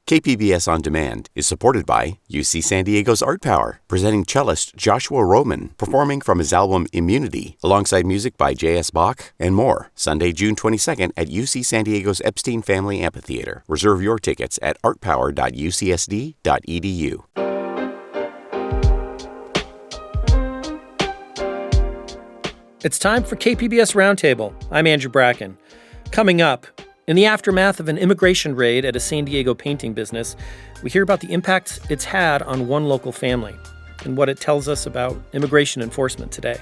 KPBS On Demand is supported by UC San Diego's Art Power, presenting cellist Joshua Roman, performing from his album Immunity, alongside music by J.S. Bach and more. Sunday, June 22nd at UC San Diego's Epstein Family Amphitheater. Reserve your tickets at artpower.ucsd.edu. It's time for KPBS Roundtable. I'm Andrew Bracken. Coming up, in the aftermath of an immigration raid at a San Diego painting business, we hear about the impacts it's had on one local family and what it tells us about immigration enforcement today.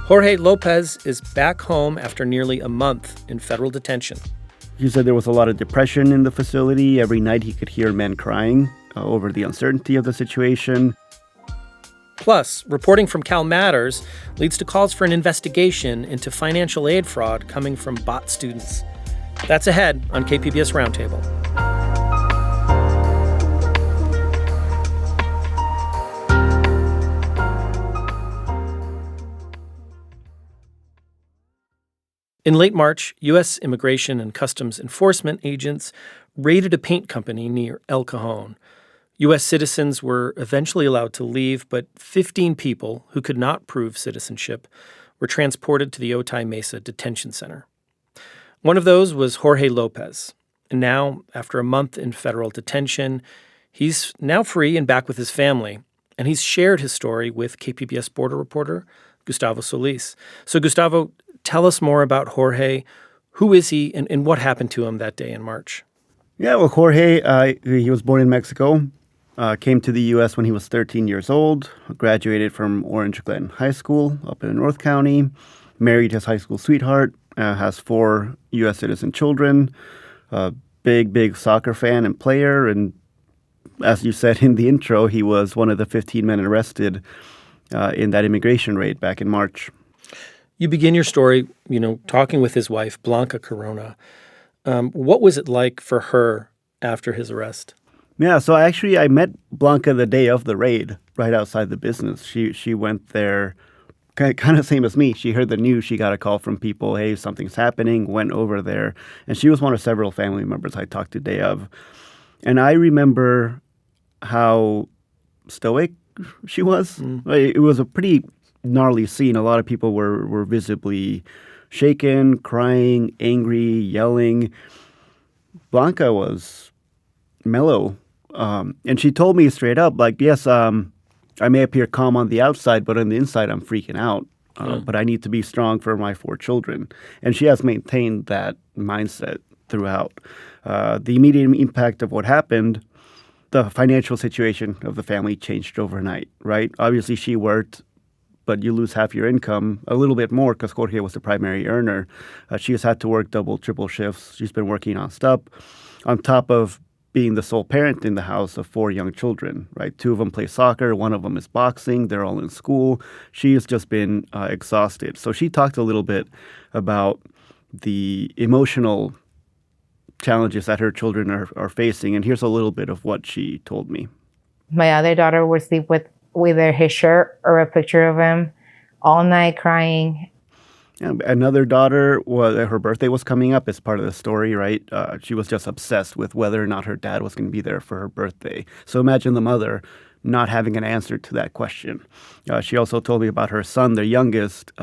Jorge Lopez is back home after nearly a month in federal detention. He said there was a lot of depression in the facility. Every night he could hear men crying over the uncertainty of the situation. Plus, reporting from CalMatters leads to calls for an investigation into financial aid fraud coming from bot students. That's ahead on KPBS Roundtable. In late March, U.S. Immigration and Customs Enforcement agents raided a paint company near El Cajon. U.S. citizens were eventually allowed to leave, but 15 people who could not prove citizenship were transported to the Otay Mesa Detention Center. One of those was Jorge Lopez. And now, after a month in federal detention, he's now free and back with his family. And he's shared his story with KPBS border reporter Gustavo Solis. So, Gustavo, tell us more about Jorge. Who is he and what happened to him that day in March? Yeah, well, Jorge, he was born in Mexico. Came to the U.S. when he was 13 years old, graduated from Orange Glen High School up in North County, married his high school sweetheart, has 4 U.S. citizen children, big soccer fan and player. And as you said in the intro, he was one of the 15 men arrested in that immigration raid back in March. You begin your story, talking with his wife, Blanca Corona. What was it like for her after his arrest? Yeah, so I met Blanca the day of the raid, right outside the business. She went there, kind of same as me. She heard the news. She got a call from people, hey, something's happening, went over there. And she was one of several family members I talked to day of. And I remember how stoic she was. It was a pretty gnarly scene. A lot of people were visibly shaken, crying, angry, yelling. Blanca was mellow. And she told me straight up, like, yes, I may appear calm on the outside, but on the inside, I'm freaking out. But I need to be strong for my 4 children. And she has maintained that mindset throughout. The immediate impact of what happened, the financial situation of the family changed overnight, right? Obviously, she worked, but you lose half your income, a little bit more because Jorge was the primary earner. She has had to work double, triple shifts. She's been working nonstop on top of being the sole parent in the house of 4 young children, right? 2 of them play soccer. 1 of them is boxing. They're all in school. She has just been exhausted. So she talked a little bit about the emotional challenges that her children are facing. And here's a little bit of what she told me. My other daughter would sleep with either his shirt or a picture of him all night crying. Another daughter, her birthday was coming up as part of the story, right? She was just obsessed with whether or not her dad was going to be there for her birthday. So imagine the mother not having an answer to that question. She also told me about her son, their youngest,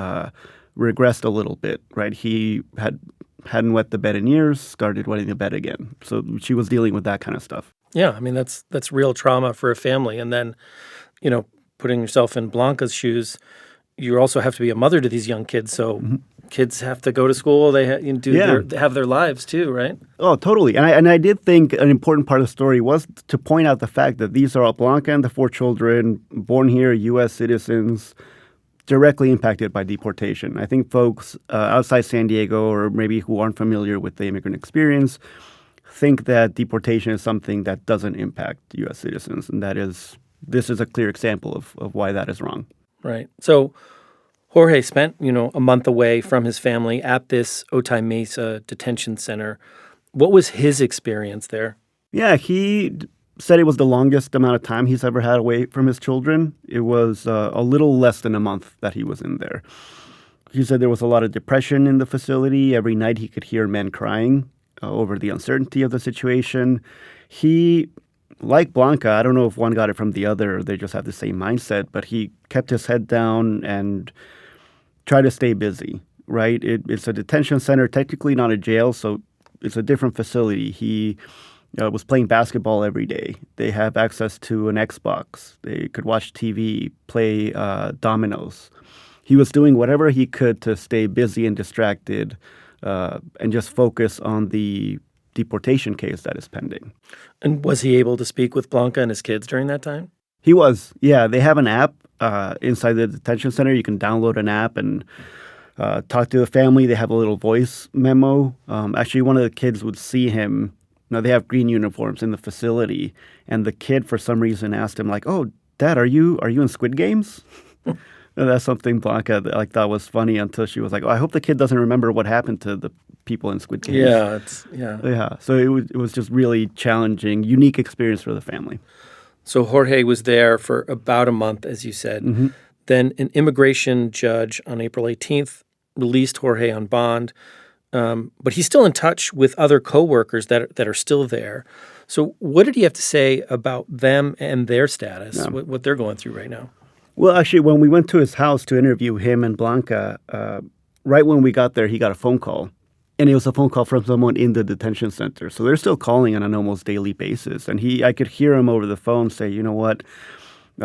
regressed a little bit, right? He hadn't wet the bed in years, started wetting the bed again. So she was dealing with that kind of stuff. Yeah, I mean, that's real trauma for a family. And then, putting yourself in Blanca's shoes, you also have to be a mother to these young kids. So kids have to go to school. They have their lives too, right? Oh, totally. And I did think an important part of the story was to point out the fact that these are all Blanca and the 4 children, born here, U.S. citizens, directly impacted by deportation. I think folks outside San Diego or maybe who aren't familiar with the immigrant experience think that deportation is something that doesn't impact U.S. citizens. And this is a clear example of why that is wrong. Right. So Jorge spent, a month away from his family at this Otay Mesa Detention Center. What was his experience there? Yeah, he said it was the longest amount of time he's ever had away from his children. It was a little less than a month that he was in there. He said there was a lot of depression in the facility. Every night he could hear men crying over the uncertainty of the situation. He, like Blanca, I don't know if one got it from the other or they just have the same mindset, but he kept his head down and tried to stay busy, right? It's a detention center, technically not a jail, so it's a different facility. He was playing basketball every day. They have access to an Xbox. They could watch TV, play dominoes. He was doing whatever he could to stay busy and distracted and just focus on the deportation case that is pending. And was he able to speak with Blanca and his kids during that time? He was, yeah. They have an app inside the detention center. You can download an app and talk to the family. They have a little voice memo. Actually, one of the kids would see him. Now, they have green uniforms in the facility, and the kid, for some reason, asked him, like, "Oh, Dad, are you in Squid Games?" That's something Blanca thought was funny until she was like, "Oh, I hope the kid doesn't remember what happened to the people in Squid Games." Yeah. So it was just really challenging, unique experience for the family. So Jorge was there for about a month, as you said. Mm-hmm. Then an immigration judge on April 18th released Jorge on bond. But he's still in touch with other coworkers that are still there. So what did he have to say about them and their status, what they're going through right now? Well, actually, when we went to his house to interview him and Blanca, right when we got there, he got a phone call. And it was a phone call from someone in the detention center. So they're still calling on an almost daily basis. And I could hear him over the phone say, you know what,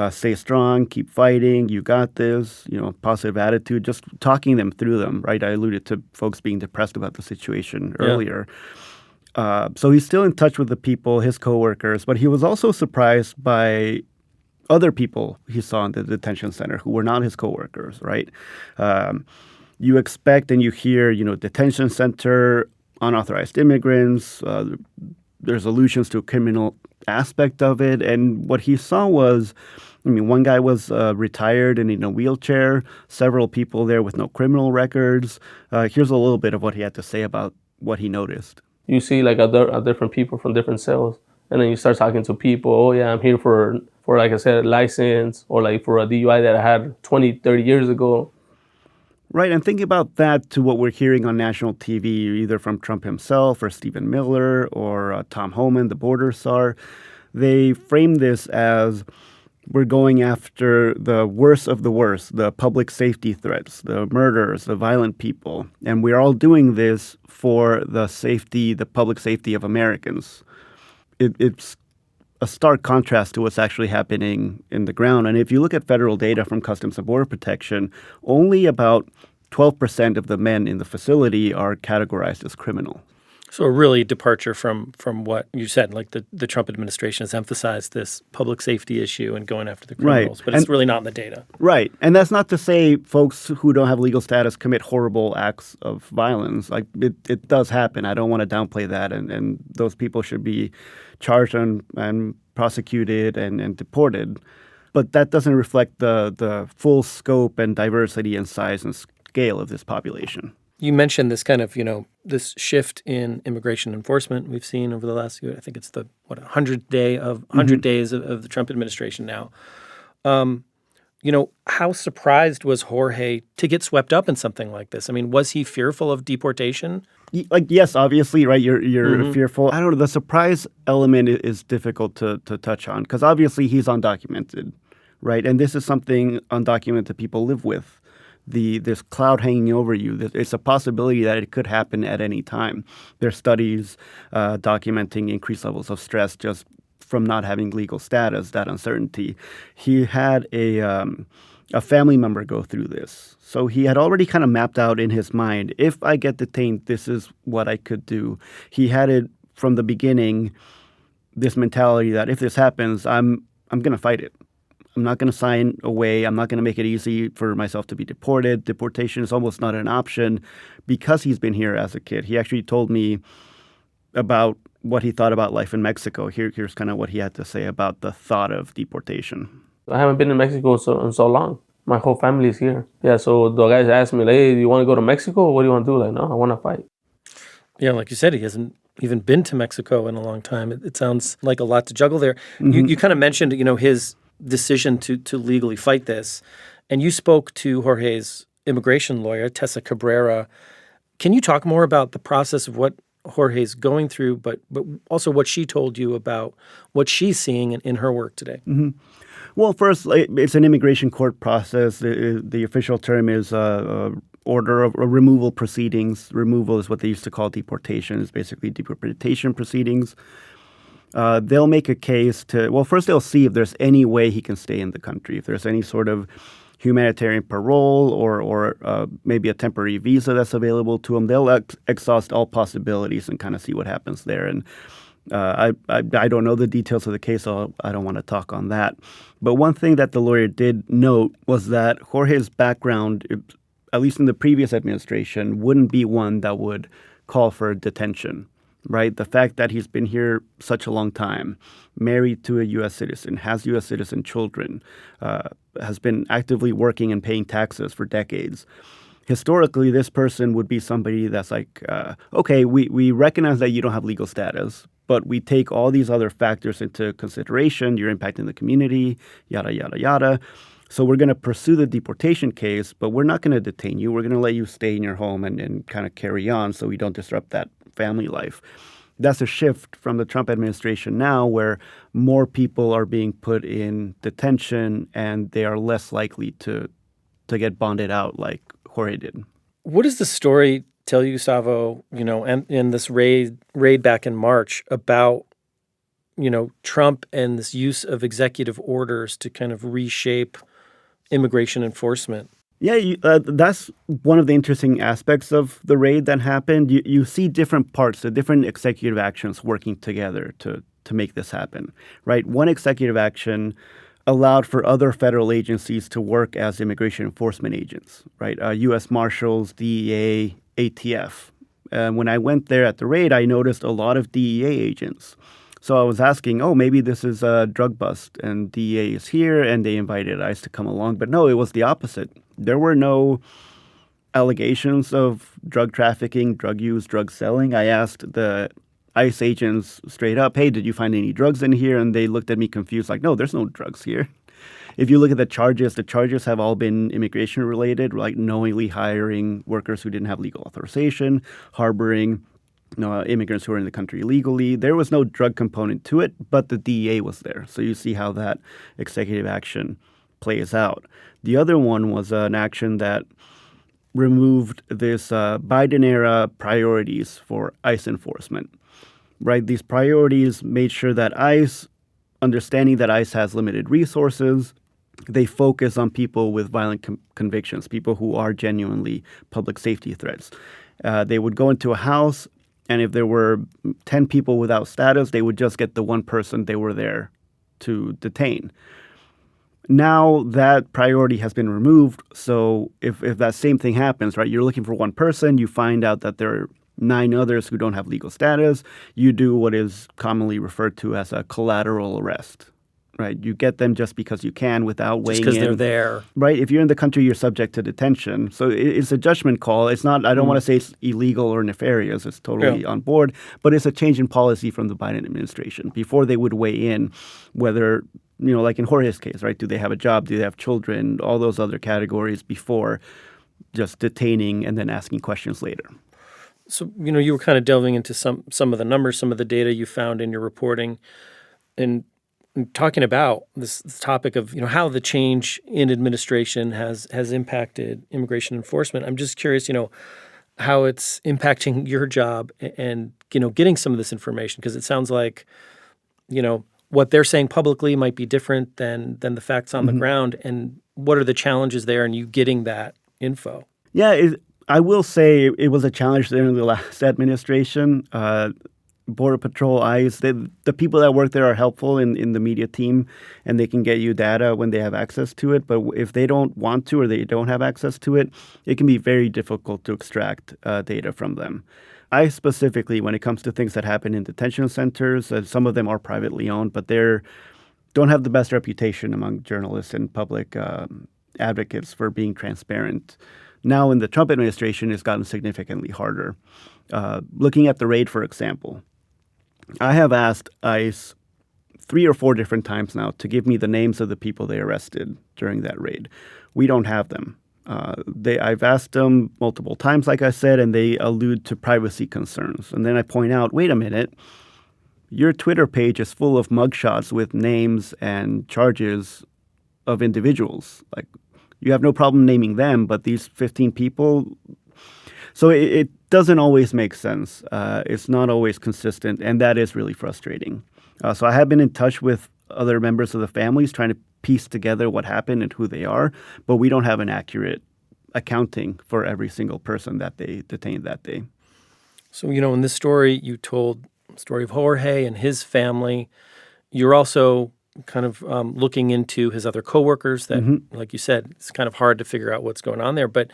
stay strong, keep fighting, you got this, positive attitude, just talking them through them, right? I alluded to folks being depressed about the situation earlier. So he's still in touch with the people, his coworkers, but he was also surprised by other people he saw in the detention center who were not his coworkers, right? You expect and you hear, detention center, unauthorized immigrants, there's allusions to a criminal aspect of it. And what he saw was, one guy was retired and in a wheelchair, several people there with no criminal records. Here's a little bit of what he had to say about what he noticed. You see like other different people from different cells, and then you start talking to people. Oh, yeah, I'm here for like I said, license, or like for a DUI that I had 20, 30 years ago. Right, and think about that to what we're hearing on national TV, either from Trump himself or Stephen Miller or Tom Homan, the border czar. They frame this as we're going after the worst of the worst, the public safety threats, the murderers, the violent people. And we're all doing this for the public safety of Americans. It's a stark contrast to what's actually happening in the ground. And if you look at federal data from Customs and Border Protection, only about 12% of the men in the facility are categorized as criminal. So a really departure from what you said, like the Trump administration has emphasized this public safety issue and going after the criminals, but it's really not in the data. Right. And that's not to say folks who don't have legal status commit horrible acts of violence. Like it does happen. I don't want to downplay that. And those people should be charged and prosecuted and deported. But that doesn't reflect the full scope and diversity and size and scale of this population. You mentioned this kind of, this shift in immigration enforcement we've seen over the last, I think it's the 100 days of the Trump administration now. How surprised was Jorge to get swept up in something like this? I mean, was he fearful of deportation? Yes, obviously, right? You're fearful. I don't know. The surprise element is difficult to touch on because obviously he's undocumented, right? And this is something undocumented people live with. This cloud hanging over you, it's a possibility that it could happen at any time. There are studies documenting increased levels of stress just from not having legal status, that uncertainty. He had a family member go through this. So he had already kind of mapped out in his mind, if I get detained, this is what I could do. He had it from the beginning, this mentality that if this happens, I'm going to fight it. I'm not going to sign away. I'm not going to make it easy for myself to be deported. Deportation is almost not an option because he's been here as a kid. He actually told me about what he thought about life in Mexico. Here's kind of what he had to say about the thought of deportation. I haven't been in Mexico in so long. My whole family is here. Yeah, so the guys asked me, hey, do you want to go to Mexico? What do you want to do? Like, no, I want to fight. Yeah, like you said, he hasn't even been to Mexico in a long time. It sounds like a lot to juggle there. Mm-hmm. You kind of mentioned, his decision to legally fight this. And you spoke to Jorge's immigration lawyer, Tessa Cabrera. Can you talk more about the process of what Jorge's going through, but also what she told you about what she's seeing in her work today? Mm-hmm. Well, first, it's an immigration court process. The official term is order of removal proceedings. Removal is what they used to call deportation. It's basically deportation proceedings. They'll make a case first they'll see if there's any way he can stay in the country, if there's any sort of humanitarian parole or maybe a temporary visa that's available to him. They'll exhaust all possibilities and kind of see what happens there. And I don't know the details of the case, so I don't want to talk on that. But one thing that the lawyer did note was that Jorge's background, at least in the previous administration, wouldn't be one that would call for detention, right? The fact that he's been here such a long time, married to a U.S. citizen, has U.S. citizen children, has been actively working and paying taxes for decades. Historically, this person would be somebody that's like, okay, we recognize that you don't have legal status, but we take all these other factors into consideration. You're impacting the community, yada, yada, yada. So we're going to pursue the deportation case, but we're not going to detain you. We're going to let you stay in your home and kind of carry on so we don't disrupt that family life. That's a shift from the Trump administration now, where more people are being put in detention and they are less likely to get bonded out like Jorge did. What does the story tell you, Gustavo, and in this raid back in March about, Trump and this use of executive orders to kind of reshape immigration enforcement? Yeah, that's one of the interesting aspects of the raid that happened. You see different parts, the different executive actions working together to make this happen, right? One executive action allowed for other federal agencies to work as immigration enforcement agents, right? U.S. Marshals, DEA, ATF. When I went there at the raid, I noticed a lot of DEA agents. So I was asking, maybe this is a drug bust and DEA is here and they invited ICE to come along. But no, it was the opposite. There were no allegations of drug trafficking, drug use, drug selling. I asked the ICE agents straight up, hey, did you find any drugs in here? And they looked at me confused, like, no, there's no drugs here. If you look at the charges have all been immigration related, like knowingly hiring workers who didn't have legal authorization, harboring immigrants who are in the country illegally. There was no drug component to it, but the DEA was there. So you see how that executive action plays out. The other one was an action that removed this Biden-era priorities for ICE enforcement, right? These priorities made sure that ICE, understanding that ICE has limited resources, they focus on people with violent convictions, people who are genuinely public safety threats. They would go into a house, and if there were 10 people without status, they would just get the one person they were there to detain. Now that priority has been removed, so if that same thing happens, right, you're looking for one person, you find out that there are 9 others who don't have legal status, you do what is commonly referred to as a collateral arrest, right? You get them just because you can without weighing in. Just because they're there. Right? If you're in the country, you're subject to detention. So it's a judgment call. It's not, I don't want to say it's illegal or nefarious. It's totally on board. But it's a change in policy from the Biden administration. Before they would weigh in whether, like in Jorge's case, right? Do they have a job? Do they have children? All those other categories before just detaining and then asking questions later. So, you were kind of delving into some of the numbers, some of the data you found in your reporting, and talking about this topic of how the change in administration has impacted immigration enforcement. I'm just curious, how it's impacting your job and getting some of this information, because it sounds like what they're saying publicly might be different than the facts on the ground. And what are the challenges there in you getting that info? Yeah, I will say it was a challenge during the last administration. Border Patrol, ICE, the people that work there are helpful in the media team, and they can get you data when they have access to it. But if they don't want to or they don't have access to it, it can be very difficult to extract data from them. ICE specifically, when it comes to things that happen in detention centers, some of them are privately owned, but they don't have the best reputation among journalists and public advocates for being transparent. Now in the Trump administration, it's gotten significantly harder. Looking at the raid, for example, I have asked ICE 3 or 4 different times now to give me the names of the people they arrested during that raid. We don't have them. I've asked them multiple times, like I said, and they allude to privacy concerns. And then I point out, wait a minute, your Twitter page is full of mugshots with names and charges of individuals. Like, you have no problem naming them, but these 15 people. So it doesn't always make sense. It's not always consistent, and that is really frustrating. So I have been in touch with other members of the families trying to piece together what happened and who they are, but we don't have an accurate accounting for every single person that they detained that day. So, in this story, you told the story of Jorge and his family. You're also kind of looking into his other coworkers that, like you said, it's kind of hard to figure out what's going on there. But,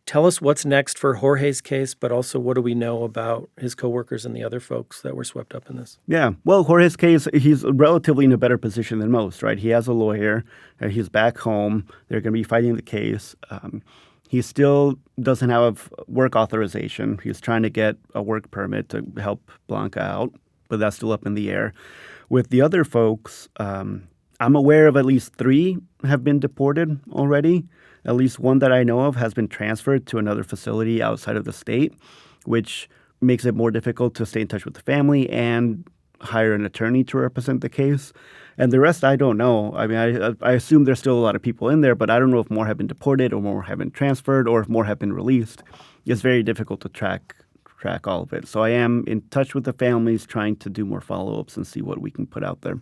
tell us what's next for Jorge's case, but also what do we know about his coworkers and the other folks that were swept up in this? Yeah. Well, Jorge's case, he's relatively in a better position than most, right? He has a lawyer. He's back home. They're going to be fighting the case. He still doesn't have work authorization. He's trying to get a work permit to help Blanca out, but that's still up in the air. With the other folks, I'm aware of at least 3 have been deported already. At least one that I know of has been transferred to another facility outside of the state, which makes it more difficult to stay in touch with the family and hire an attorney to represent the case. And the rest, I don't know. I mean, I assume there's still a lot of people in there, but I don't know if more have been deported or more have been transferred or if more have been released. It's very difficult to track all of it. So I am in touch with the families, trying to do more follow-ups and see what we can put out there.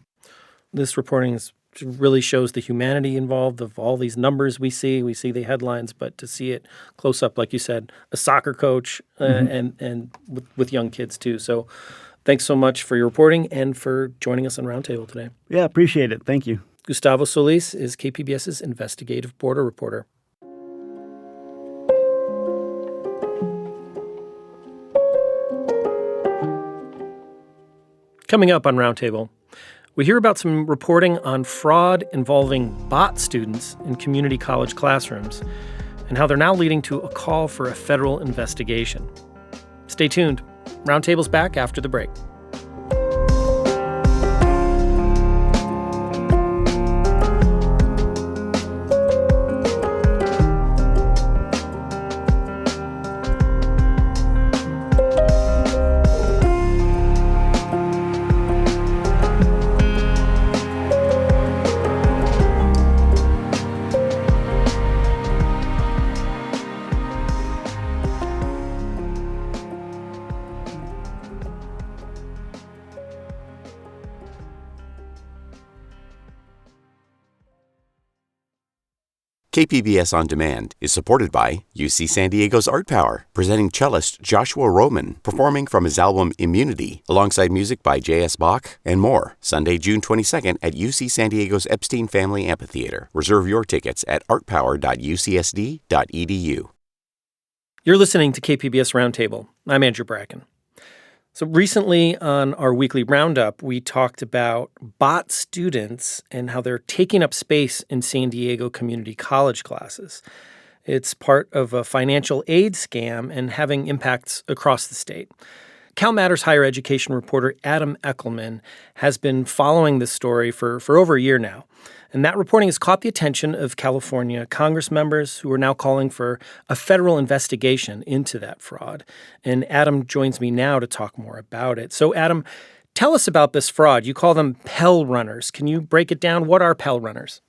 This reporting really shows the humanity involved of all these numbers we see. We see the headlines, but to see it close up, like you said, a soccer coach and with young kids too. So thanks so much for your reporting and for joining us on Roundtable today. Yeah, appreciate it. Thank you. Gustavo Solis is KPBS's investigative border reporter. Coming up on Roundtable, we hear about some reporting on fraud involving bot students in community college classrooms and how they're now leading to a call for a federal investigation. Stay tuned. Roundtable's back after the break. KPBS On Demand is supported by UC San Diego's Art Power, presenting cellist Joshua Roman, performing from his album Immunity, alongside music by J.S. Bach and more, Sunday, June 22nd at UC San Diego's Epstein Family Amphitheater. Reserve your tickets at artpower.ucsd.edu. You're listening to KPBS Roundtable. I'm Andrew Bracken. So recently on our weekly roundup, we talked about bot students and how they're taking up space in San Diego community college classes. It's part of a financial aid scam and having impacts across the state. CalMatters higher education reporter Adam Eckelman has been following this story for over a year now. And that reporting has caught the attention of California Congress members who are now calling for a federal investigation into that fraud. And Adam joins me now to talk more about it. So, Adam, tell us about this fraud. You call them Pell Runners. Can you break it down? What are Pell Runners?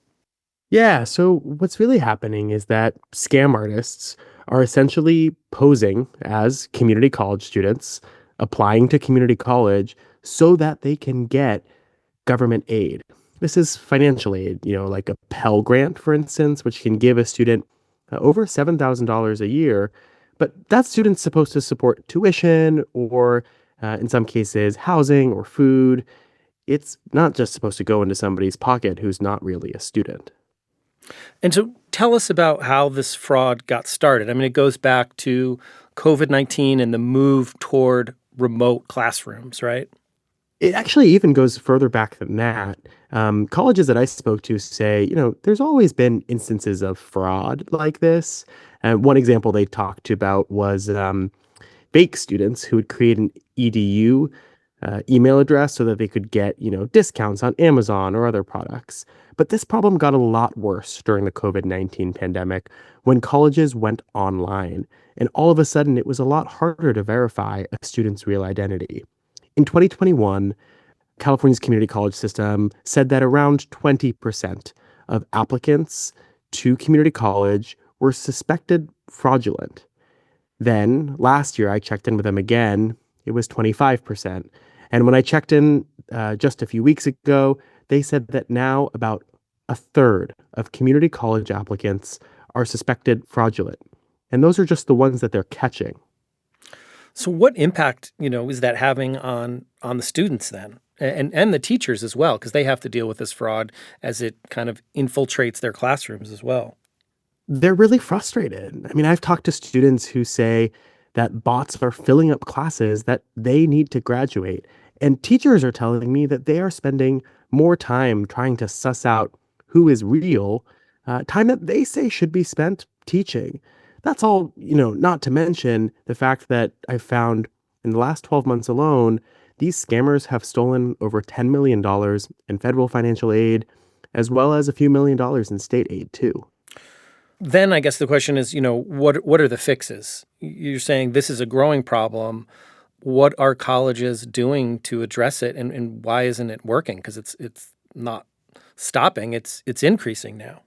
Yeah, so what's really happening is that scam artists are essentially posing as community college students, applying to community college so that they can get government aid. This is financial aid, like a Pell Grant, for instance, which can give a student over $7,000 a year. But that student's supposed to support tuition or, in some cases, housing or food. It's not just supposed to go into somebody's pocket who's not really a student. And so tell us about how this fraud got started. I mean, it goes back to COVID-19 and the move toward remote classrooms, right? It actually even goes further back than that. Colleges that I spoke to say, there's always been instances of fraud like this. One example they talked about was fake students who would create an EDU email address so that they could get, discounts on Amazon or other products. But this problem got a lot worse during the COVID-19 pandemic when colleges went online. And all of a sudden, it was a lot harder to verify a student's real identity. In 2021, California's community college system said that around 20% of applicants to community college were suspected fraudulent. Then last year, I checked in with them again. It was 25%. And when I checked in just a few weeks ago, they said that now about a third of community college applicants are suspected fraudulent. And those are just the ones that they're catching. So what impact, is that having on the students then? And the teachers as well, because they have to deal with this fraud as it kind of infiltrates their classrooms as well. They're really frustrated. I mean, I've talked to students who say that bots are filling up classes that they need to graduate. And teachers are telling me that they are spending more time trying to suss out who is real, time that they say should be spent teaching. That's all, not to mention the fact that I found in the last 12 months alone, these scammers have stolen over $10 million in federal financial aid, as well as a few $1 million in state aid, too. Then I guess the question is, what are the fixes? You're saying this is a growing problem. What are colleges doing to address it, and why isn't it working? Because it's not stopping; it's increasing now.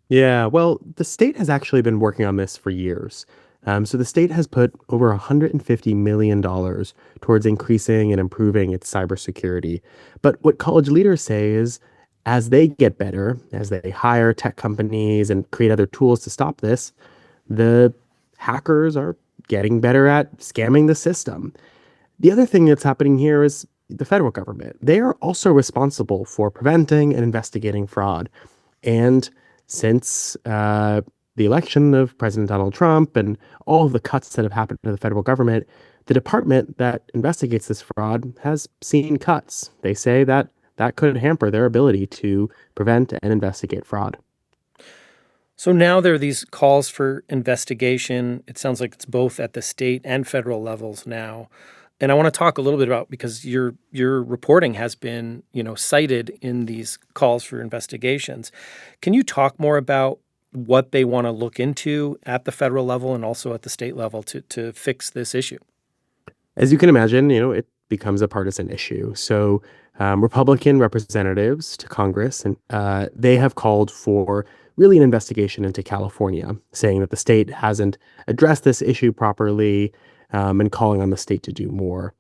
Yeah, well, the state has actually been working on this for years. So the state has put over $150 million towards increasing and improving its cybersecurity. But what college leaders say is, as they get better, as they hire tech companies and create other tools to stop this, the hackers are getting better at scamming the system. The other thing that's happening here is the federal government. They are also responsible for preventing and investigating fraud. And since the election of President Donald Trump and all of the cuts that have happened to the federal government, the department that investigates this fraud has seen cuts. They say that could hamper their ability to prevent and investigate fraud. So now there are these calls for investigation. It sounds like it's both at the state and federal levels now. And I want to talk a little bit about, because your reporting has been, cited in these calls for investigations. Can you talk more about what they want to look into at the federal level and also at the state level to fix this issue? As you can imagine, it becomes a partisan issue. So Republican representatives to Congress, and they have called for really an investigation into California, saying that the state hasn't addressed this issue properly, and calling on the state to do more.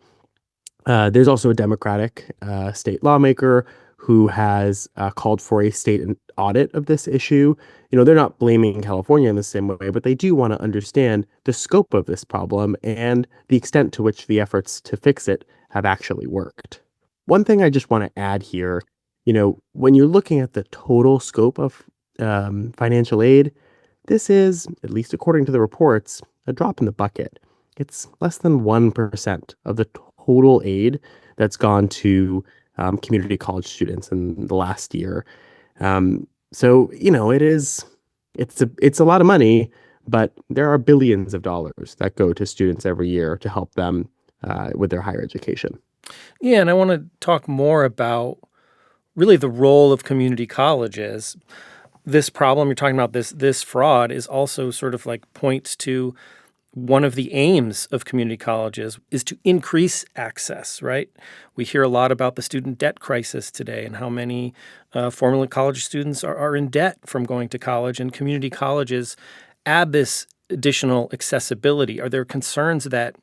There's also a Democratic state lawmaker who has called for a state audit of this issue. They're not blaming California in the same way, but they do want to understand the scope of this problem and the extent to which the efforts to fix it have actually worked. One thing I just want to add here, when you're looking at the total scope of financial aid, this is, at least according to the reports, a drop in the bucket. It's less than 1% of the total aid that's gone to community college students in the last year. So it's a lot of money, but there are billions of dollars that go to students every year to help them with their higher education. Yeah, and I want to talk more about really the role of community colleges. This problem you're talking about, this fraud, is also sort of like points to one of the aims of community colleges is to increase access, right? We hear a lot about the student debt crisis today and how many formerly college students are in debt from going to college, and community colleges add this additional accessibility. Are there concerns that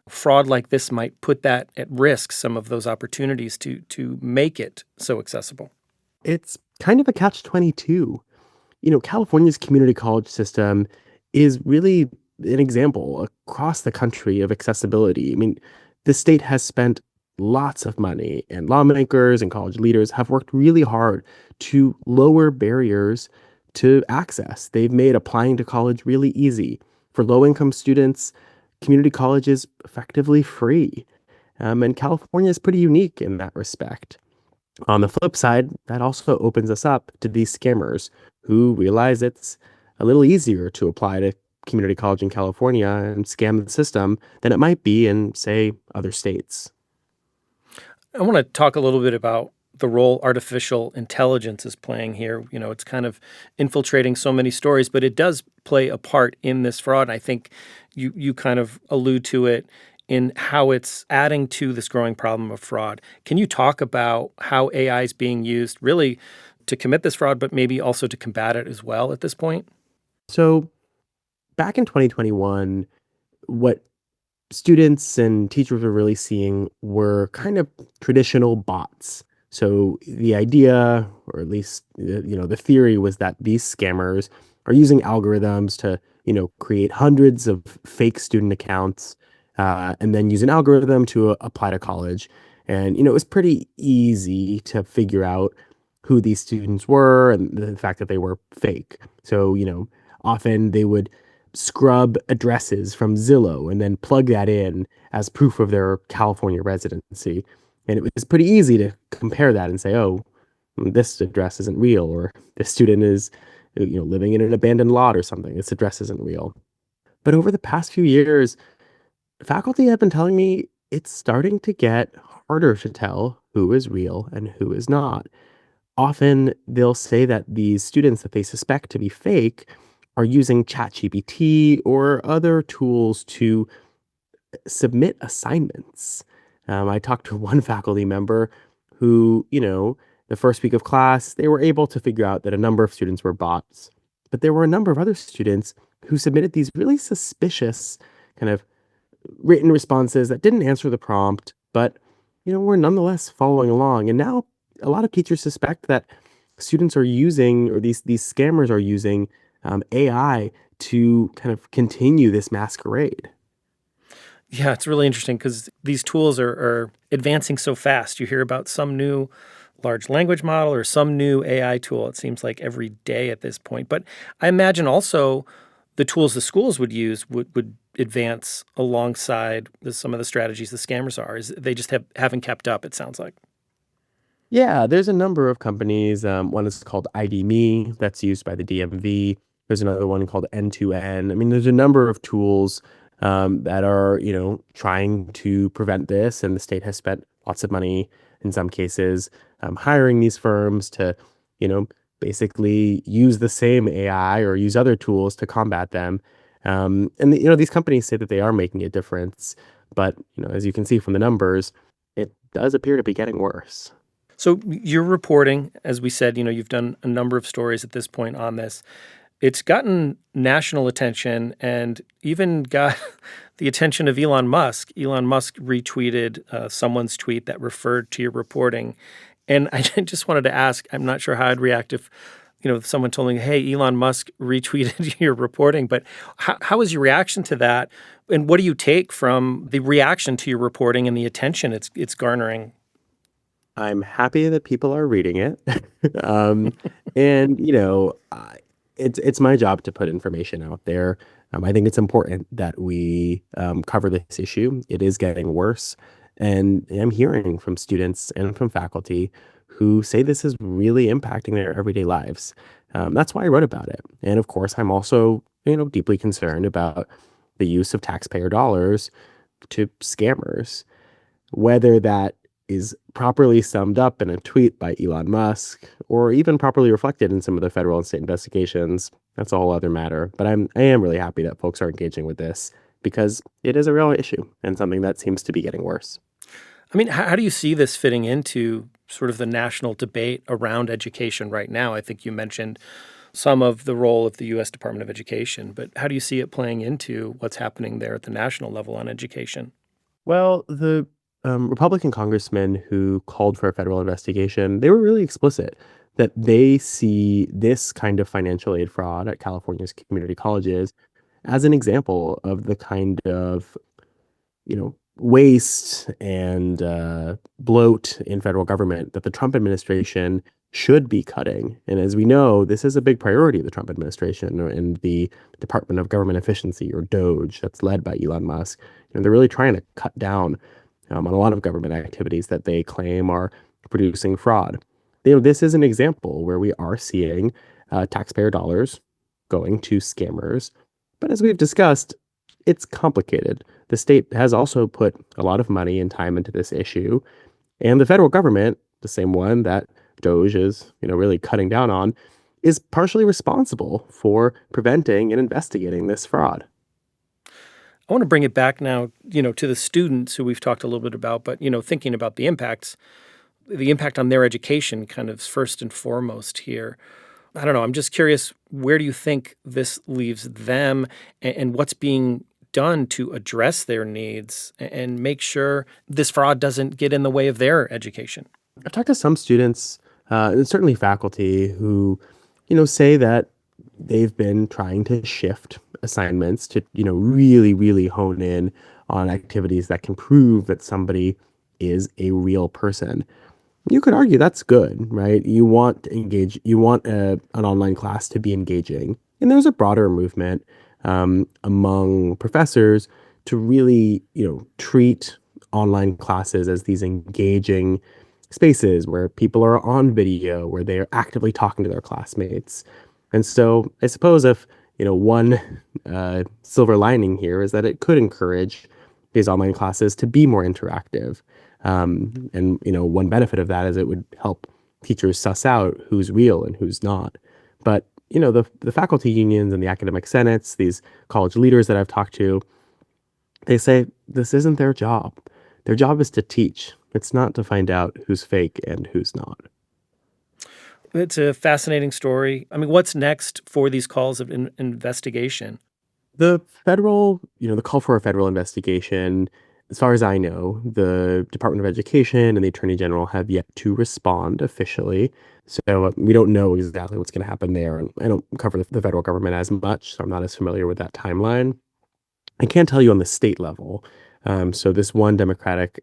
fraud like this might put that at risk, some of those opportunities to make it so accessible? It's kind of a catch-22. California's community college system is really an example across the country of accessibility. I mean, the state has spent lots of money, and lawmakers and college leaders have worked really hard to lower barriers to access. They've made applying to college really easy. For low-income students, community college is effectively free. And California is pretty unique in that respect. On the flip side, that also opens us up to these scammers who realize it's a little easier to apply to community college in California and scam the system than it might be in, say, other states. I want to talk a little bit about the role artificial intelligence is playing here. It's kind of infiltrating so many stories, but it does play a part in this fraud. I think you kind of allude to it in how it's adding to this growing problem of fraud. Can you talk about how AI is being used really to commit this fraud, but maybe also to combat it as well at this point? So back in 2021, what students and teachers were really seeing were kind of traditional bots. So the idea, or at least the theory, was that these scammers are using algorithms to create hundreds of fake student accounts, and then use an algorithm to apply to college. And it was pretty easy to figure out who these students were and the fact that they were fake. So often they would scrub addresses from Zillow and then plug that in as proof of their California residency. And it was pretty easy to compare that and say, oh, this address isn't real, or this student is living in an abandoned lot or something. This address isn't real. But over the past few years, faculty have been telling me it's starting to get harder to tell who is real and who is not. Often they'll say that these students that they suspect to be fake are using ChatGPT or other tools to submit assignments. I talked to one faculty member who, the first week of class, they were able to figure out that a number of students were bots. But there were a number of other students who submitted these really suspicious kind of written responses that didn't answer the prompt, but, were nonetheless following along. And now a lot of teachers suspect that students are using, or these scammers are using AI to kind of continue this masquerade. Yeah, it's really interesting because these tools are advancing so fast. You hear about some new large language model or some new AI tool, it seems like every day at this point. But I imagine also the tools the schools would use would advance alongside some of the strategies the scammers are. They just haven't kept up, it sounds like. Yeah, there's a number of companies. One is called ID.me that's used by the DMV. There's another one called N2N. I mean, there's a number of tools that are, trying to prevent this. And the state has spent lots of money in some cases hiring these firms to, basically use the same AI or use other tools to combat them. These companies say that they are making a difference. But, as you can see from the numbers, it does appear to be getting worse. So you're reporting, as we said, you've done a number of stories at this point on this. It's gotten national attention and even got the attention of Elon Musk. Elon Musk retweeted someone's tweet that referred to your reporting. And I just wanted to ask, I'm not sure how I'd react if, someone told me, hey, Elon Musk retweeted your reporting. But how was your reaction to that? And what do you take from the reaction to your reporting and the attention it's garnering? I'm happy that people are reading it. And, it's my job to put information out there. I think it's important that we cover this issue. It is getting worse. And I'm hearing from students and from faculty who say this is really impacting their everyday lives. That's why I wrote about it. And of course, I'm also, deeply concerned about the use of taxpayer dollars to scammers, whether that is properly summed up in a tweet by Elon Musk or even properly reflected in some of the federal and state investigations. That's a whole other matter. But I am really happy that folks are engaging with this because it is a real issue and something that seems to be getting worse. I mean, how do you see this fitting into sort of the national debate around education right now? I think you mentioned some of the role of the U.S. Department of Education, but how do you see it playing into what's happening there at the national level on education? Well, the Republican congressmen who called for a federal investigation, they were really explicit that they see this kind of financial aid fraud at California's community colleges as an example of the kind of, waste and bloat in federal government that the Trump administration should be cutting. And as we know, this is a big priority of the Trump administration and the Department of Government Efficiency, or DOGE, that's led by Elon Musk. They're really trying to cut down on a lot of government activities that they claim are producing fraud. This is an example where we are seeing taxpayer dollars going to scammers. But as we've discussed, it's complicated. The state has also put a lot of money and time into this issue. And the federal government, the same one that DOJ is, really cutting down on, is partially responsible for preventing and investigating this fraud. I want to bring it back now, to the students who we've talked a little bit about, but, thinking about the impact on their education kind of first and foremost here. I don't know. I'm just curious, where do you think this leaves them and what's being done to address their needs and make sure this fraud doesn't get in the way of their education? I've talked to some students, and certainly faculty, who, say that they've been trying to shift assignments to, really, really hone in on activities that can prove that somebody is a real person. You could argue that's good, right? You want to engage, you want an online class to be engaging. And there's a broader movement among professors to really, treat online classes as these engaging spaces where people are on video, where they are actively talking to their classmates. And so I suppose if, one silver lining here is that it could encourage these online classes to be more interactive. And one benefit of that is it would help teachers suss out who's real and who's not. But, the faculty unions and the academic senates, these college leaders that I've talked to, they say this isn't their job. Their job is to teach. It's not to find out who's fake and who's not. It's a fascinating story. I mean, what's next for these calls of investigation? The federal, the call for a federal investigation, as far as I know, the Department of Education and the Attorney General have yet to respond officially. So we don't know exactly what's going to happen there. And I don't cover the federal government as much, so I'm not as familiar with that timeline. I can tell you on the state level. So this one Democratic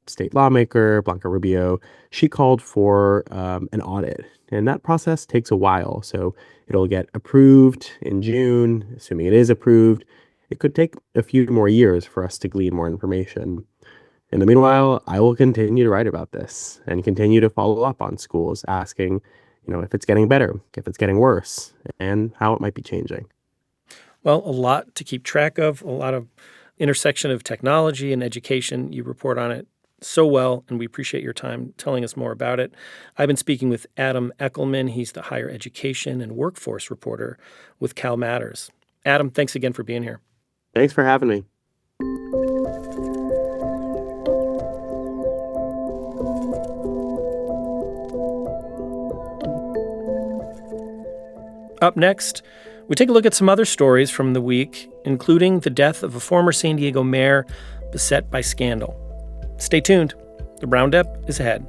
state lawmaker, Blanca Rubio, she called for an audit. And that process takes a while. So it'll get approved in June, assuming it is approved. It could take a few more years for us to glean more information. In the meanwhile, I will continue to write about this and continue to follow up on schools, asking, if it's getting better, if it's getting worse, and how it might be changing. Well, a lot to keep track of, a lot of intersection of technology and education. You report on it so well, and we appreciate your time telling us more about it. I've been speaking with Adam Eckelman. He's the higher education and workforce reporter with CalMatters. Adam, thanks again for being here. Thanks for having me. Up next, we take a look at some other stories from the week, including the death of a former San Diego mayor beset by scandal. Stay tuned. The roundup is ahead.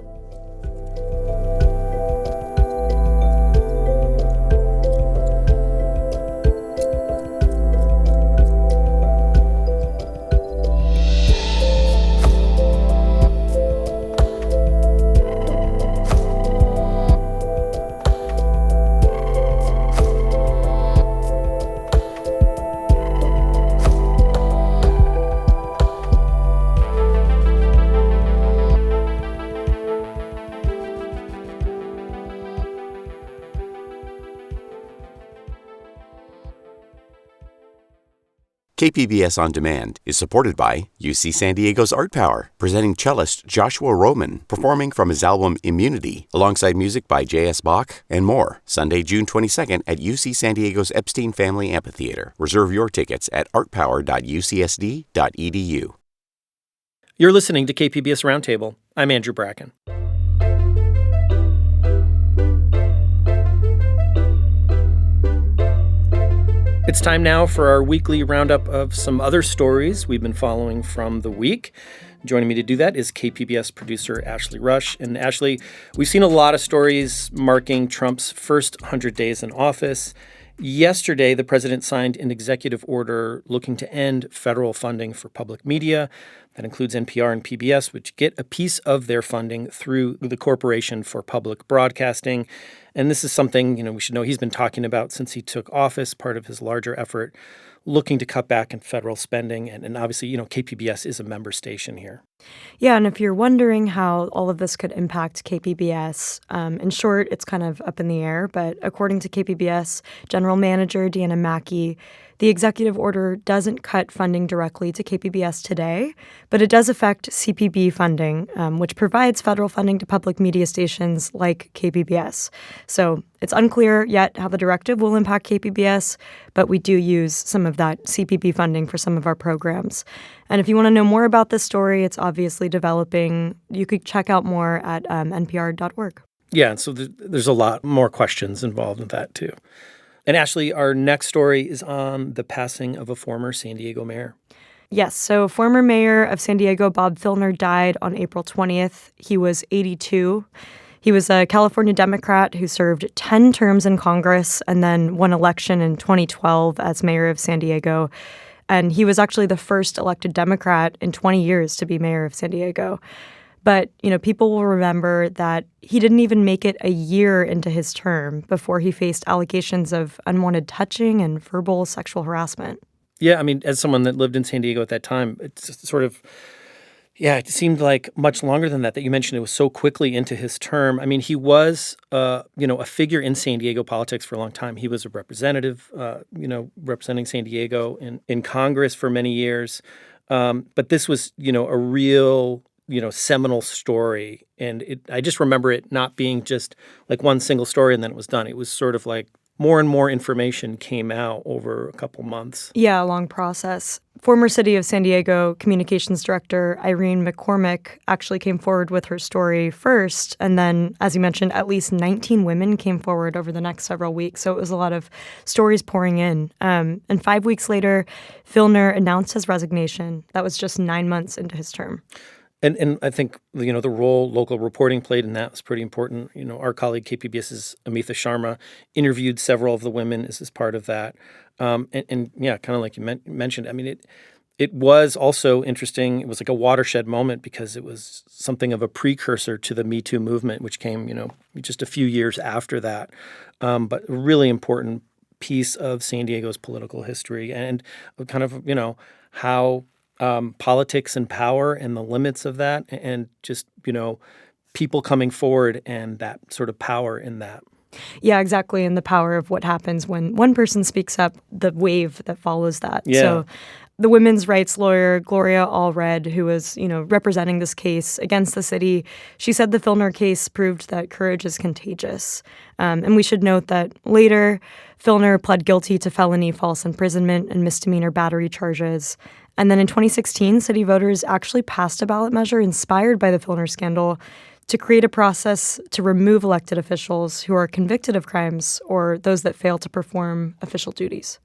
KPBS On Demand is supported by UC San Diego's Art Power, presenting cellist Joshua Roman, performing from his album Immunity, alongside music by J.S. Bach and more, Sunday, June 22nd at UC San Diego's Epstein Family Amphitheater. Reserve your tickets at artpower.ucsd.edu. You're listening to KPBS Roundtable. I'm Andrew Bracken. It's time now for our weekly roundup of some other stories we've been following from the week. Joining me to do that is KPBS producer Ashley Rush. And Ashley, we've seen a lot of stories marking Trump's first 100 days in office. Yesterday, the president signed an executive order looking to end federal funding for public media. That includes NPR and PBS, which get a piece of their funding through the Corporation for Public Broadcasting. And this is something, we should know he's been talking about since he took office, part of his larger effort looking to cut back in federal spending. And obviously, KPBS is a member station here. Yeah, and if you're wondering how all of this could impact KPBS, in short, it's kind of up in the air. But according to KPBS General Manager Deanna Mackey, The executive order doesn't cut funding directly to KPBS today, but it does affect CPB funding, which provides federal funding to public media stations like KPBS. So it's unclear yet how the directive will impact KPBS, but we do use some of that CPB funding for some of our programs. And if you want to know more about this story, it's obviously developing. You could check out more at npr.org. Yeah, so there's a lot more questions involved in that, too. And Ashley, our next story is on the passing of a former San Diego mayor. Yes, so former mayor of San Diego, Bob Filner, died on April 20th. He was 82. He was a California Democrat who served 10 terms in Congress and then won election in 2012 as mayor of San Diego. And he was actually the first elected Democrat in 20 years to be mayor of San Diego. But, people will remember that he didn't even make it a year into his term before he faced allegations of unwanted touching and verbal sexual harassment. Yeah, I mean, as someone that lived in San Diego at that time, it's sort of, it seemed like much longer than that you mentioned. It was so quickly into his term. I mean, he was, a figure in San Diego politics for a long time. He was a representative, representing San Diego in Congress for many years. But this was, a real seminal story. And I just remember it not being just like one single story and then it was done. It was sort of like more and more information came out over a couple months. Yeah, a long process. Former City of San Diego Communications Director Irene McCormick actually came forward with her story first. And then, as you mentioned, at least 19 women came forward over the next several weeks. So it was a lot of stories pouring in. And 5 weeks later, Filner announced his resignation. That was just 9 months into his term. And I think, the role local reporting played in that was pretty important. Our colleague KPBS's Amitha Sharma interviewed several of the women as part of that. And kind of like you mentioned, I mean, it was also interesting. It was like a watershed moment because it was something of a precursor to the Me Too movement, which came, just a few years after that. But a really important piece of San Diego's political history and kind of, how politics and power and the limits of that and just, people coming forward and that sort of power in that. Yeah, exactly. And the power of what happens when one person speaks up, the wave that follows that. Yeah. So the women's rights lawyer, Gloria Allred, who was, representing this case against the city, she said the Filner case proved that courage is contagious. And we should note that later, Filner pled guilty to felony false imprisonment and misdemeanor battery charges. And then in 2016, city voters actually passed a ballot measure inspired by the Filner scandal to create a process to remove elected officials who are convicted of crimes or those that fail to perform official duties.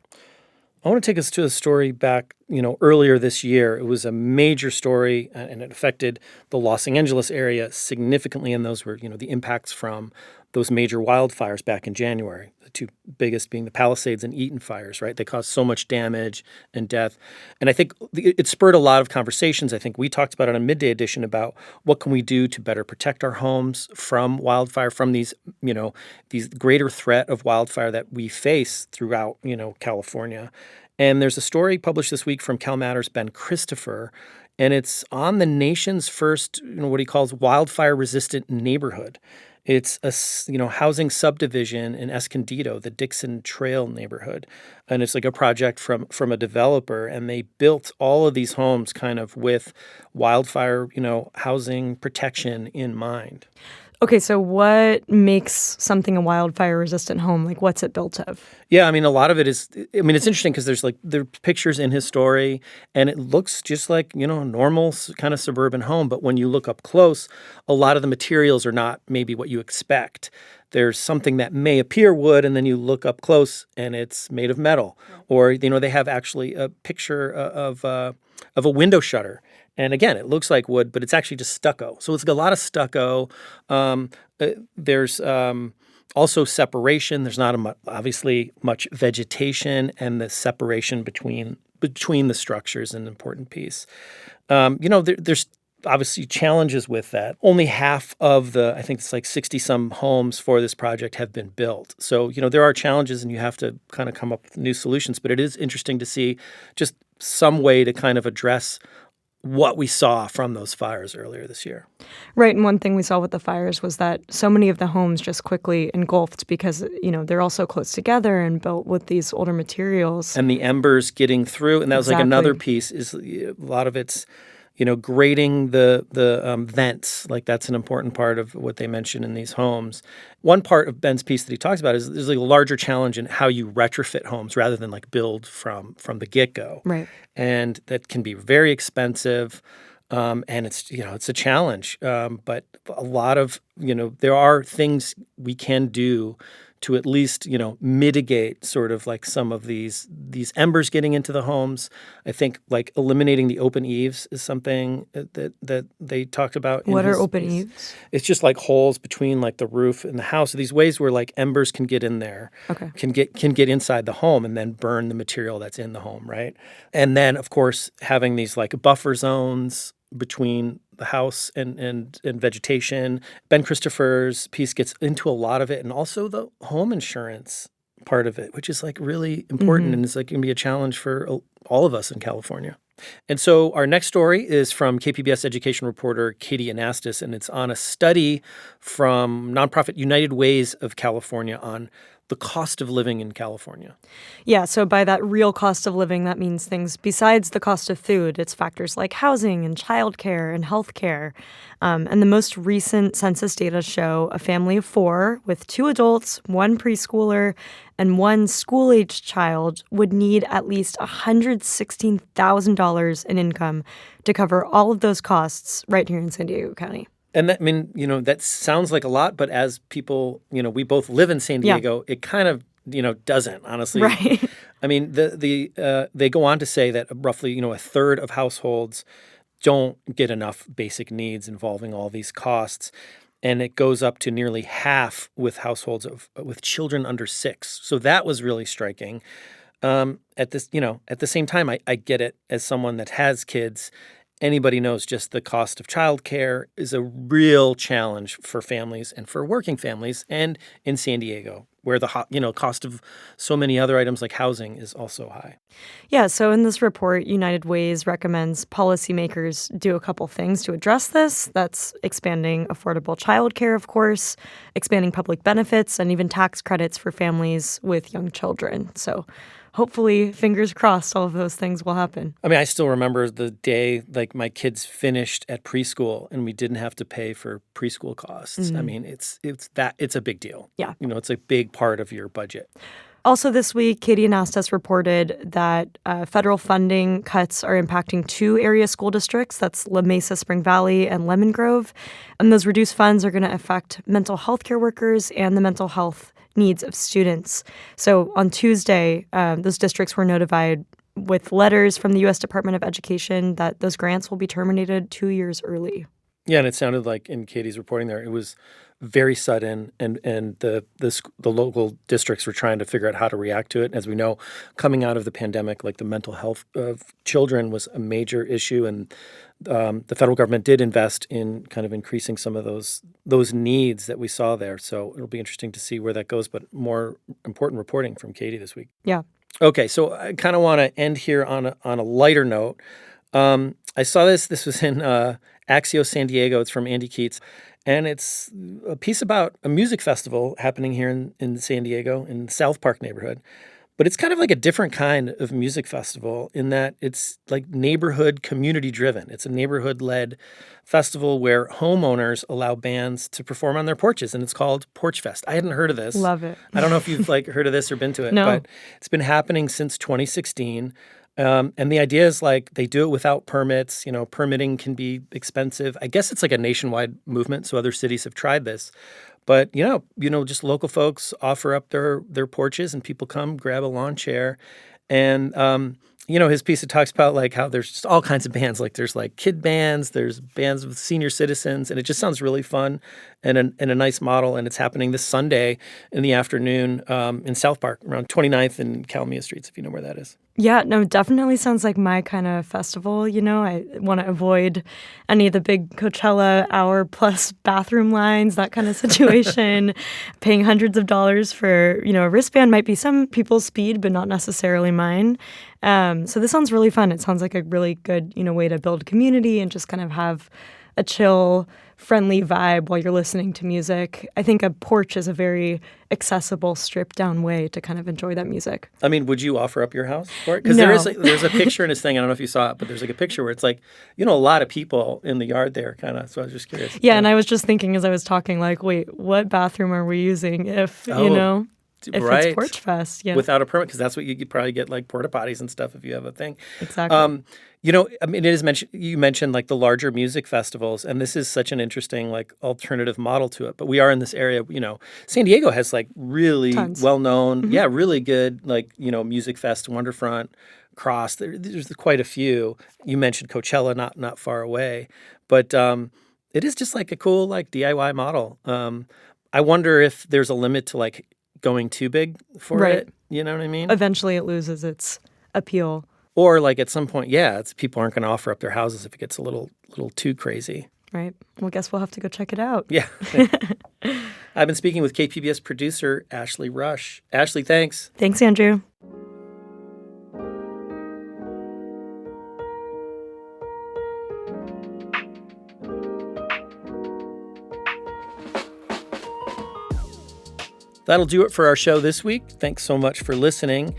I want to take us to a story back, earlier this year. It was a major story and it affected the Los Angeles area significantly. And those were, the impacts from those major wildfires back in January, the two biggest being the Palisades and Eaton fires, right? They caused so much damage and death. And I think it spurred a lot of conversations. I think we talked about it on a midday edition about what can we do to better protect our homes from wildfire, from these, these greater threat of wildfire that we face throughout, California. And there's a story published this week from CalMatters' Ben Christopher, and it's on the nation's first, what he calls wildfire-resistant neighborhood. It's a, housing subdivision in Escondido, the Dixon Trail neighborhood. And it's like a project from a developer. And they built all of these homes kind of with wildfire, housing protection in mind. Okay, so what makes something a wildfire-resistant home? Like, what's it built of? Yeah, I mean, a lot of it is, it's interesting because there are pictures in his story, and it looks just like, a normal kind of suburban home. But when you look up close, a lot of the materials are not maybe what you expect. There's something that may appear wood, and then you look up close, and it's made of metal. Or, they have actually a picture of a window shutter. And again, it looks like wood, but it's actually just stucco. So it's got a lot of stucco. There's also separation. There's not obviously much vegetation, and the separation between the structures is an important piece. There's obviously challenges with that. Only half of the, I think it's like 60-some homes for this project have been built. So, there are challenges, and you have to kind of come up with new solutions. But it is interesting to see just some way to kind of address what we saw from those fires earlier this year. Right, and one thing we saw with the fires was that so many of the homes just quickly engulfed because, they're all so close together and built with these older materials. And the embers getting through, and that was like another piece, is a lot of it's, grading the vents. Like that's an important part of what they mention in these homes. One part of Ben's piece that he talks about is there's like a larger challenge in how you retrofit homes rather than like build from the get-go. Right. And that can be very expensive. And it's a challenge. But a lot of, there are things we can do to at least, mitigate sort of like some of these embers getting into the homes. I think like eliminating the open eaves is something that they talked about. What are open eaves? It's just like holes between like the roof and the house. So these ways where like embers can get in there, can get inside the home and then burn the material that's in the home, right? And then, of course, having these like buffer zones between the house and vegetation. Ben Christopher's piece gets into a lot of it, and also the home insurance part of it, which is like really important and is like going to be a challenge for all of us in California. And so our next story is from KPBS education reporter Katie Anastas, and it's on a study from nonprofit United Ways of California on the cost of living in California. Yeah, so by that real cost of living, that means things besides the cost of food. It's factors like housing and childcare and healthcare. And the most recent census data show a family of 4 with 2 adults, 1 preschooler, and 1 school-aged child would need at least $116,000 in income to cover all of those costs right here in San Diego County. And that, that sounds like a lot, but as people, we both live in San Diego, it kind of, doesn't, honestly. Right. I mean, they go on to say that roughly, a third of households don't get enough basic needs involving all these costs. And it goes up to nearly half with households with children under 6. So that was really striking. At the same time, I get it as someone that has kids. Anybody knows just the cost of childcare is a real challenge for families and for working families, and in San Diego, where the cost of so many other items like housing is also high. Yeah, so in this report, United Ways recommends policymakers do a couple things to address this. That's expanding affordable childcare, of course, expanding public benefits, and even tax credits for families with young children. So hopefully, fingers crossed, all of those things will happen. I mean, I still remember the day like my kids finished at preschool and we didn't have to pay for preschool costs. Mm-hmm. I mean, it's a big deal. Yeah. It's a big part of your budget. Also this week, Katie Anastas reported that federal funding cuts are impacting 2 area school districts. That's La Mesa, Spring Valley, and Lemon Grove. And those reduced funds are going to affect mental health care workers and the mental health needs of students. So on Tuesday, those districts were notified with letters from the U.S. Department of Education that those grants will be terminated 2 years early. Yeah, and it sounded like in Katie's reporting there, it was very sudden, and the local districts were trying to figure out how to react to it. As we know, coming out of the pandemic, like the mental health of children was a major issue, and the federal government did invest in kind of increasing some of those needs that we saw there. So it'll be interesting to see where that goes, but more important reporting from Katie this week. Yeah. Okay, so I kind of want to end here on a lighter note. I saw this. This was in Axios San Diego. It's from Andy Keats. And it's a piece about a music festival happening here in San Diego in the South Park neighborhood. But it's kind of like a different kind of music festival in that it's like neighborhood community driven. It's a neighborhood-led festival where homeowners allow bands to perform on their porches, and it's called Porch Fest. I hadn't heard of this. Love it. I don't know if you've heard of this or been to it, No. But it's been happening since 2016. And the idea is like they do it without permits. Permitting can be expensive. I guess it's like a nationwide movement, so other cities have tried this. But, just local folks offer up their porches and people come grab a lawn chair. And, his piece, it talks about like how there's just all kinds of bands. Like there's like kid bands, there's bands with senior citizens, and it just sounds really fun and a nice model. And it's happening this Sunday in the afternoon in South Park around 29th and Calamia Streets, if you know where that is. Yeah, no, it definitely sounds like my kind of festival. I want to avoid any of the big Coachella hour-plus bathroom lines, that kind of situation. Paying hundreds of dollars for, a wristband might be some people's speed, but not necessarily mine. So this sounds really fun. It sounds like a really good, way to build community and just kind of have a chill, friendly vibe while you're listening to music. I think a porch is a very accessible, stripped-down way to kind of enjoy that music. I mean, would you offer up your house for it? Because No. there's a picture in this thing. I don't know if you saw it, but there's like a picture where it's like, a lot of people in the yard there, kind of. So I was just curious. Yeah, and I was just thinking as I was talking, like, wait, what bathroom are we using if, if right. it's Porch Fest? Yeah, Without a permit, because that's what you probably get, like porta potties and stuff if you have a thing. exactly. It is mentioned. You mentioned like the larger music festivals, and this is such an interesting like alternative model to it. But we are in this area. San Diego has like really Tons. well known, really good like music fest, Wonderfront, Cross. There's quite a few. You mentioned Coachella, not far away, but it is just like a cool like DIY model. I wonder if there's a limit to like going too big for Right. it. You know what I mean? Eventually it loses its appeal. Or like at some point, people aren't going to offer up their houses if it gets a little too crazy. Right. Well, guess we'll have to go check it out. Yeah. I've been speaking with KPBS producer Ashley Rush. Ashley, thanks. Thanks, Andrew. That'll do it for our show this week. Thanks so much for listening.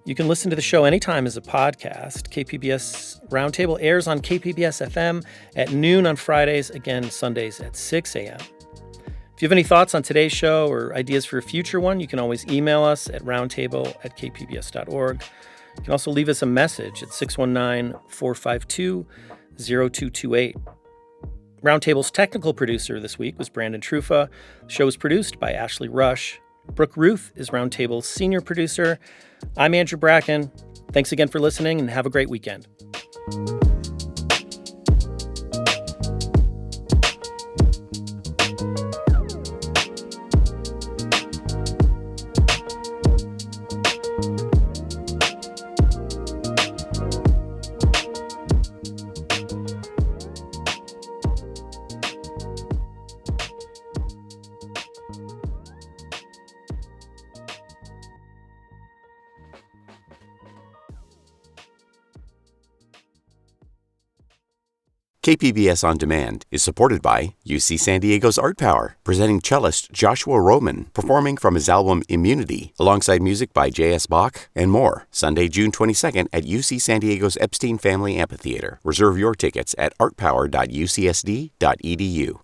You can listen to the show anytime as a podcast. KPBS Roundtable airs on KPBS FM at noon on Fridays, again Sundays at 6 a.m. If you have any thoughts on today's show or ideas for a future one, you can always email us at roundtable@kpbs.org. You can also leave us a message at 619-452-0228. Roundtable's technical producer this week was Brandon Trufa. The show was produced by Ashley Rush. Brooke Ruth is Roundtable's senior producer. I'm Andrew Bracken. Thanks again for listening and have a great weekend. KPBS On Demand is supported by UC San Diego's Art Power, presenting cellist Joshua Roman, performing from his album Immunity, alongside music by J.S. Bach and more, Sunday, June 22nd at UC San Diego's Epstein Family Amphitheater. Reserve your tickets at artpower.ucsd.edu.